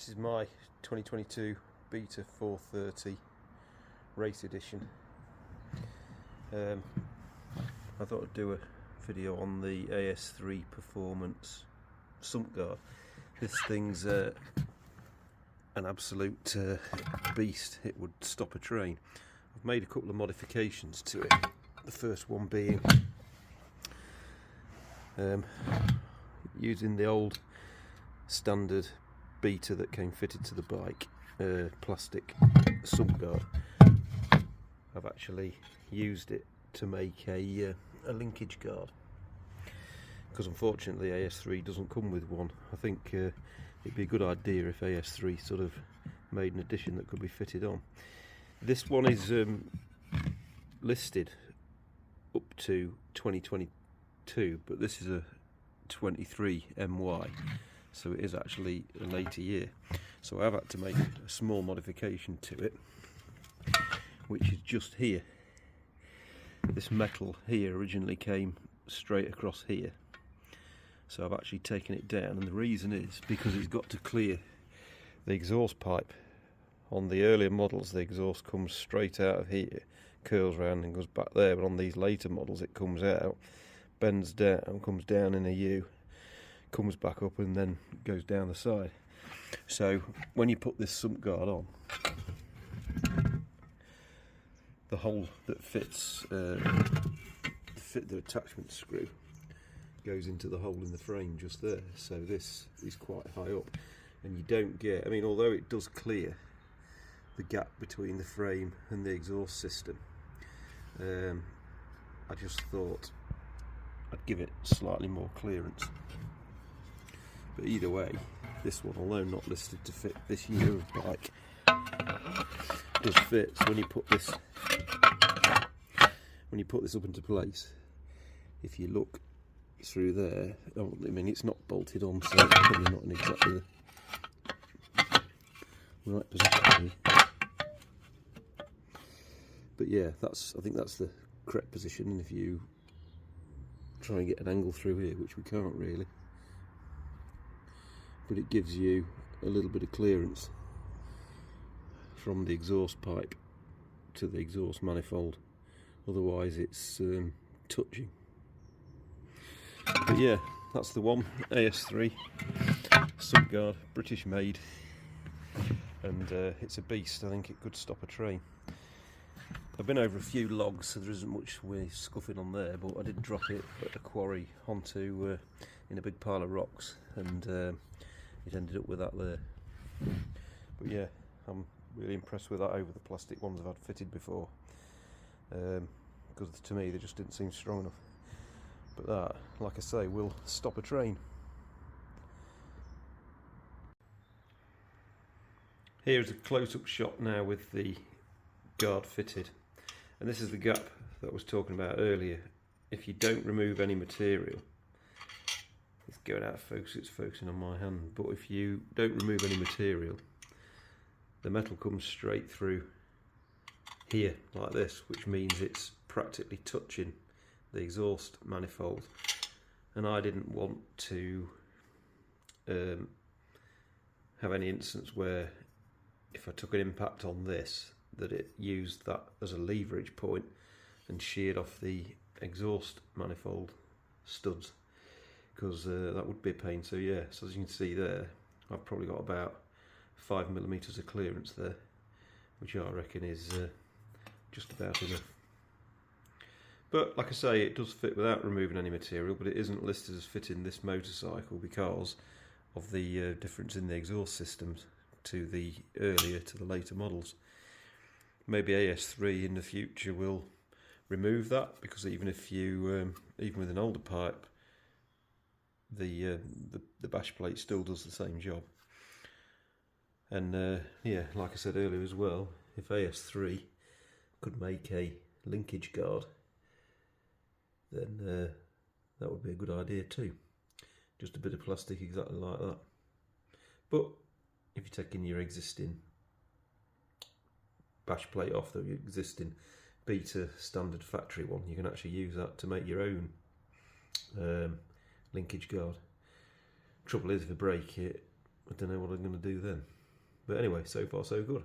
This is my 2022 Beta 430 Race Edition. I thought I'd do a video on the AS3 Performance Sump guard. This thing's an absolute beast. It would stop a train. I've made a couple of modifications to it. The first one being using the old standard Beta that came fitted to the bike, plastic sump guard. I've actually used it to make a linkage guard, because unfortunately AS3 doesn't come with one. I think it'd be a good idea if AS3 sort of made an addition that could be fitted on. This one is listed up to 2022, but this is a 23 MY, so it is actually a later year. So I've had to make a small modification to it, which is just here. This metal here originally came straight across here, so I've actually taken it down, and the reason is because it's got to clear the exhaust pipe. On the earlier models the exhaust comes straight out of here, curls round and goes back there, but on these later models it comes out, bends down, comes down in a U, comes back up and then goes down the side. So when you put this sump guard on, the hole that fits the attachment screw goes into the hole in the frame just there, so this is quite high up, and you don't get, I mean, although it does clear the gap between the frame and the exhaust system, I just thought I'd give it slightly more clearance. But either way, this one, although not listed to fit this year of bike, does fit. So when you put this up into place, if you look through there, I mean, it's not bolted on, so it's probably not in exactly the right position here. But yeah, I think that's the correct position, and if you try and get an angle through here, which we can't really, but it gives you a little bit of clearance from the exhaust pipe to the exhaust manifold, otherwise it's touching. But yeah, that's the one, AS3 sump guard, British made, and it's a beast. I think it could stop a train. I've been over a few logs, so there isn't much way scuffing on there, but I did drop it at a quarry onto in a big pile of rocks, and it ended up with that there. But yeah, I'm really impressed with that over the plastic ones I've had fitted before, because to me they just didn't seem strong enough. But that, like I say, will stop a train. Here's a close-up shot now with the guard fitted, and this is the gap that I was talking about earlier. If you don't remove any material, it's going out of focus, it's focusing on my hand, but if you don't remove any material, the metal comes straight through here like this, which means it's practically touching the exhaust manifold, and I didn't want to have any instance where if I took an impact on this, that it used that as a leverage point and sheared off the exhaust manifold studs, because that would be a pain. So yeah, so as you can see there, I've probably got about 5mm of clearance there, which I reckon is just about enough. But like I say, it does fit without removing any material, but it isn't listed as fitting this motorcycle because of the difference in the exhaust systems to the earlier to the later models. Maybe AS3 in the future will remove that, because even if you even with an older pipe, the bash plate still does the same job. And yeah, like I said earlier as well, if AS3 could make a linkage guard, then that would be a good idea too. Just a bit of plastic exactly like that. But if you're taking your existing bash plate off the existing Beta standard factory one, you can actually use that to make your own linkage guard. Trouble is, if you break it, I don't know what I'm going to do then. But anyway, so far so good.